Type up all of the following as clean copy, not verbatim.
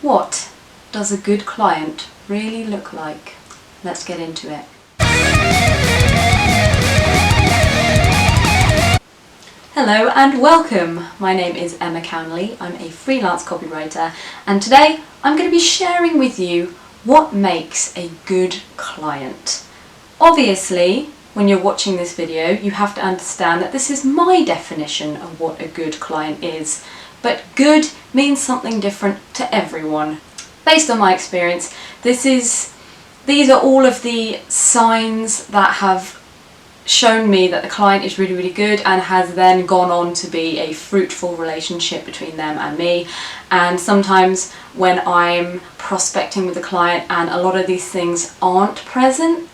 What does a good client really look like? Let's get into it. Hello and welcome. My name is Emma Cownley. I'm a freelance copywriter, and today I'm going to be sharing with you what makes a good client. Obviously, when you're watching this video, you have to understand that this is my definition of what a good client is, but good means something different to everyone. Based on my experience, these are all of the signs that have shown me that the client is really, really good and has then gone on to be a fruitful relationship between them and me. And sometimes when I'm prospecting with a client and a lot of these things aren't present,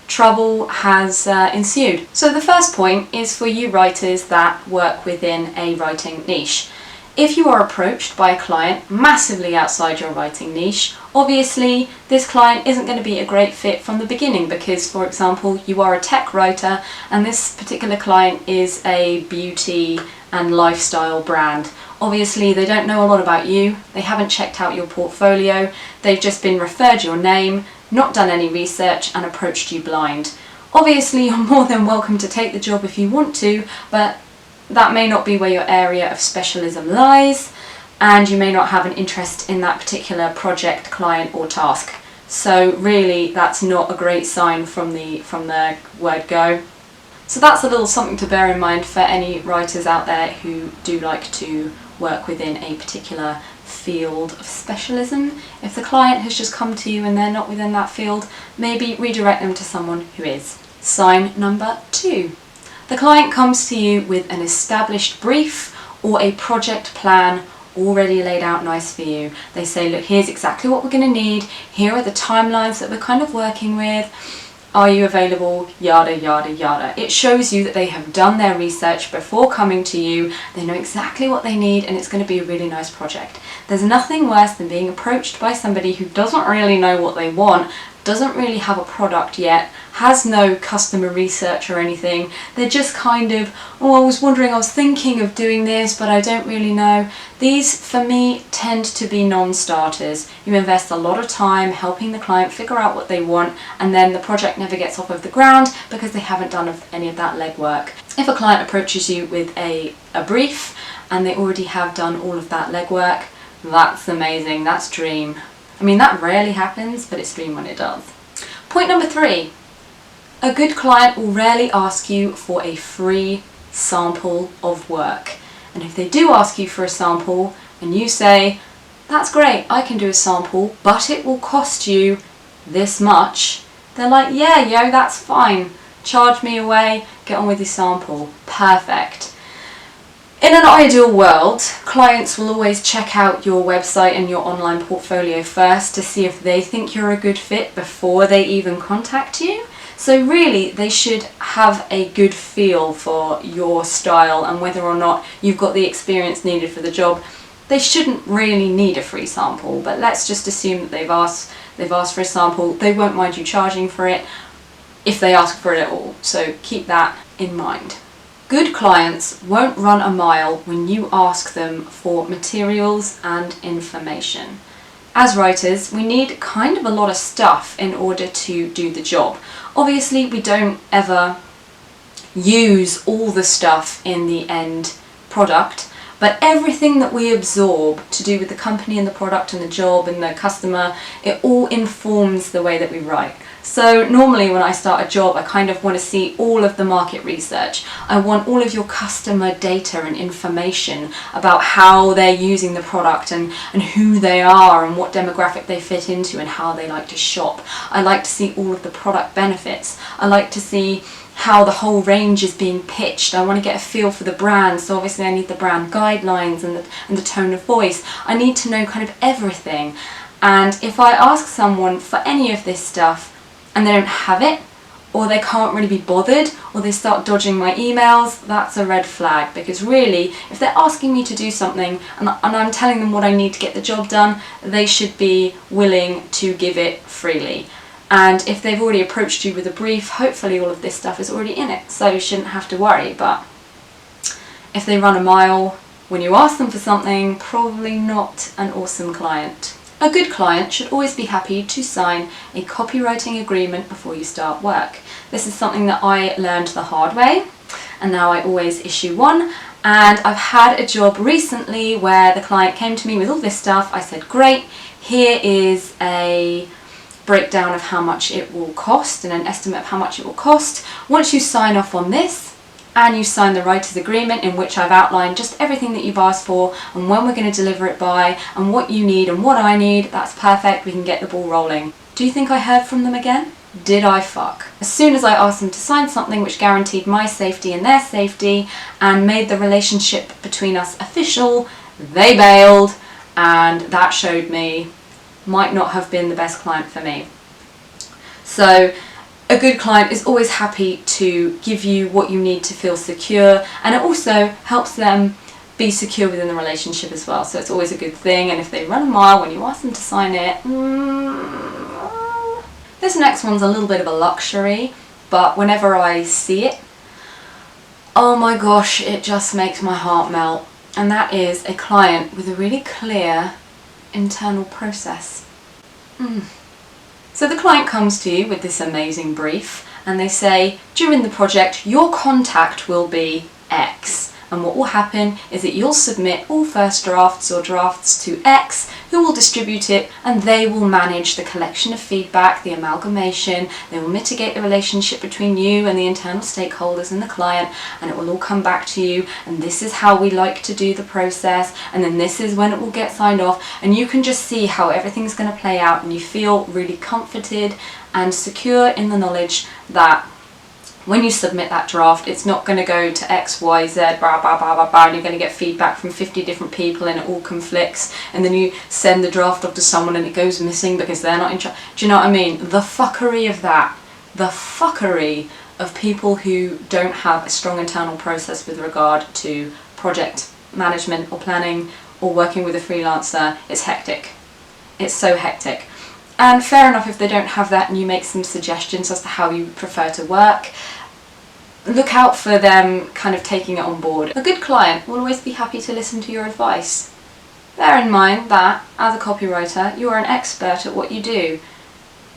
trouble has ensued. So the first point is for you writers that work within a writing niche. If you are approached by a client massively outside your writing niche, obviously this client isn't going to be a great fit from the beginning because, for example, you are a tech writer and this particular client is a beauty and lifestyle brand. Obviously they don't know a lot about you, they haven't checked out your portfolio, they've just been referred your name, not done any research and approached you blind. Obviously you're more than welcome to take the job if you want to, but that may not be where your area of specialism lies, and you may not have an interest in that particular project, client or task. So really that's not a great sign from the word go. So that's a little something to bear in mind for any writers out there who do like to work within a particular field of specialism. If the client has just come to you and they're not within that field, maybe redirect them to someone who is. Sign number 2. The client comes to you with an established brief or a project plan already laid out nice for you. They say, look, here's exactly what we're going to need, here are the timelines that we're kind of working with, are you available, yada yada yada. It shows you that they have done their research before coming to you, they know exactly what they need, and it's going to be a really nice project. There's nothing worse than being approached by somebody who doesn't really know what they want, doesn't really have a product yet, has no customer research or anything. They're just kind of, oh, I was thinking of doing this, but I don't really know. These, for me, tend to be non-starters. You invest a lot of time helping the client figure out what they want, and then the project never gets off of the ground because they haven't done any of that legwork. If a client approaches you with a brief and they already have done all of that legwork, that's amazing, that's dream. I mean, that rarely happens, but it's dream when it does. Point number 3. A good client will rarely ask you for a free sample of work. And if they do ask you for a sample and you say, that's great, I can do a sample, but it will cost you this much, they're like, yeah, yo, that's fine. Charge me away, get on with your sample. Perfect. In an ideal world, clients will always check out your website and your online portfolio first to see if they think you're a good fit before they even contact you. So really, they should have a good feel for your style and whether or not you've got the experience needed for the job. They shouldn't really need a free sample, but let's just assume that they've asked for a sample. They won't mind you charging for it if they ask for it at all. So keep that in mind. Good clients won't run a mile when you ask them for materials and information. As writers, we need kind of a lot of stuff in order to do the job. Obviously, we don't ever use all the stuff in the end product, but everything that we absorb to do with the company and the product and the job and the customer, it all informs the way that we write. So normally when I start a job, I kind of want to see all of the market research. I want all of your customer data and information about how they're using the product and who they are and what demographic they fit into and how they like to shop. I like to see all of the product benefits. I like to see how the whole range is being pitched. I want to get a feel for the brand, so obviously I need the brand guidelines and the tone of voice. I need to know kind of everything. And if I ask someone for any of this stuff and they don't have it, or they can't really be bothered, or they start dodging my emails, that's a red flag. Because really, if they're asking me to do something and I'm telling them what I need to get the job done, they should be willing to give it freely. And if they've already approached you with a brief, hopefully all of this stuff is already in it, so you shouldn't have to worry. But if they run a mile when you ask them for something, probably not an awesome client. A good client should always be happy to sign a copywriting agreement before you start work. This is something that I learned the hard way, and now I always issue one. And I've had a job recently where the client came to me with all this stuff. I said, great, here is a breakdown of how much it will cost and an estimate of how much it will cost. Once you sign off on this, and you sign the writer's agreement in which I've outlined just everything that you've asked for and when we're going to deliver it by and what you need and what I need, that's perfect, we can get the ball rolling. Do you think I heard from them again? Did I fuck? As soon as I asked them to sign something which guaranteed my safety and their safety and made the relationship between us official, they bailed, and that showed me might not have been the best client for me. So a good client is always happy to give you what you need to feel secure, and it also helps them be secure within the relationship as well. So it's always a good thing, and if they run a mile when you ask them to sign it, this next one's a little bit of a luxury, but whenever I see it, oh my gosh, it just makes my heart melt. And that is a client with a really clear internal process. So the client comes to you with this amazing brief and they say, during the project, your contact will be X. And what will happen is that you'll submit all first drafts or drafts to X, who will distribute it, and they will manage the collection of feedback, the amalgamation, they will mitigate the relationship between you and the internal stakeholders and the client, and it will all come back to you, and this is how we like to do the process, and then this is when it will get signed off, and you can just see how everything's going to play out, and you feel really comforted and secure in the knowledge that when you submit that draft, it's not going to go to X, Y, Z, blah, blah, blah, blah, blah, and you're going to get feedback from 50 different people and it all conflicts, and then you send the draft off to someone and it goes missing because they're not in charge. Do you know what I mean? The fuckery of that. The fuckery of people who don't have a strong internal process with regard to project management or planning or working with a freelancer is hectic. It's so hectic. And fair enough if they don't have that and you make some suggestions as to how you prefer to work. Look out for them kind of taking it on board. A good client will always be happy to listen to your advice. Bear in mind that, as a copywriter, you are an expert at what you do.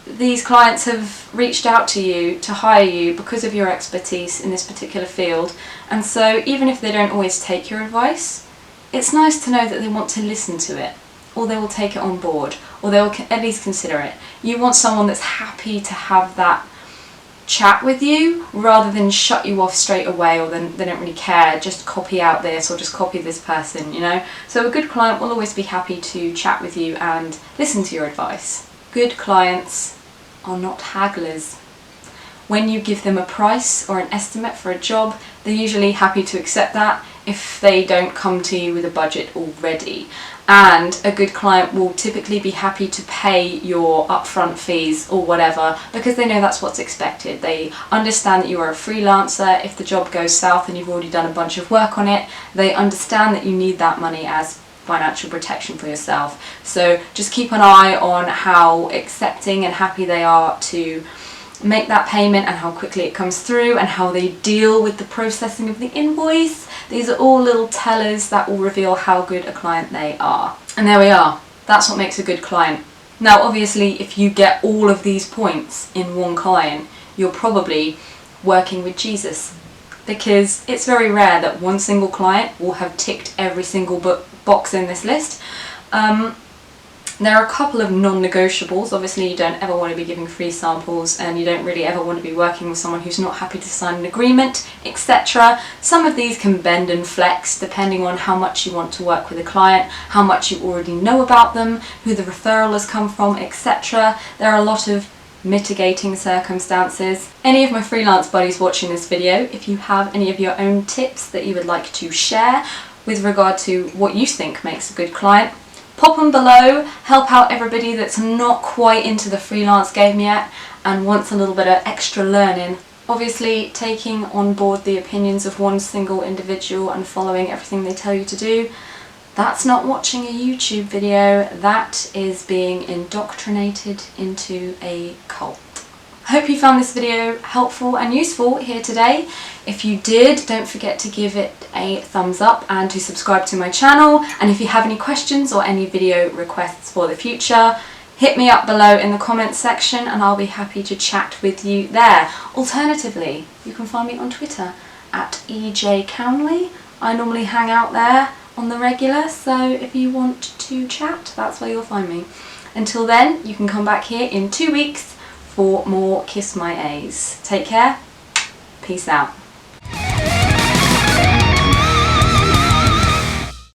These clients have reached out to you to hire you because of your expertise in this particular field, and so even if they don't always take your advice, it's nice to know that they want to listen to it, or they will take it on board, or they will at least consider it. You want someone that's happy to have that chat with you rather than shut you off straight away, or then they don't really care, just copy out this or just copy this person, you know. So a good client will always be happy to chat with you and listen to your advice. Good clients are not hagglers. When you give them a price or an estimate for a job, they're usually happy to accept that if they don't come to you with a budget already. And a good client will typically be happy to pay your upfront fees or whatever because they know that's what's expected. They understand that you are a freelancer. If the job goes south and you've already done a bunch of work on it, they understand that you need that money as financial protection for yourself. So just keep an eye on how accepting and happy they are to make that payment and how quickly it comes through and how they deal with the processing of the invoice. These are all little tellers that will reveal how good a client they are. And there we are. That's what makes a good client. Now obviously if you get all of these points in one client, you're probably working with Jesus, because it's very rare that one single client will have ticked every single box in this list. There are a couple of non-negotiables. Obviously you don't ever want to be giving free samples, and you don't really ever want to be working with someone who's not happy to sign an agreement, etc. Some of these can bend and flex depending on how much you want to work with a client, how much you already know about them, who the referral has come from, etc. There are a lot of mitigating circumstances. Any of my freelance buddies watching this video, if you have any of your own tips that you would like to share with regard to what you think makes a good client, pop them below. Help out everybody that's not quite into the freelance game yet and wants a little bit of extra learning. Obviously taking on board the opinions of one single individual and following everything they tell you to do, that's not watching a YouTube video, that is being indoctrinated into a cult. I hope you found this video helpful and useful here today. If you did, don't forget to give it a thumbs up and to subscribe to my channel. And if you have any questions or any video requests for the future, hit me up below in the comments section and I'll be happy to chat with you there. Alternatively, you can find me on Twitter at @EJCownley. I normally hang out there on the regular, so if you want to chat, that's where you'll find me. Until then, you can come back here in 2 weeks for more Kiss My A's. Take care. Peace out.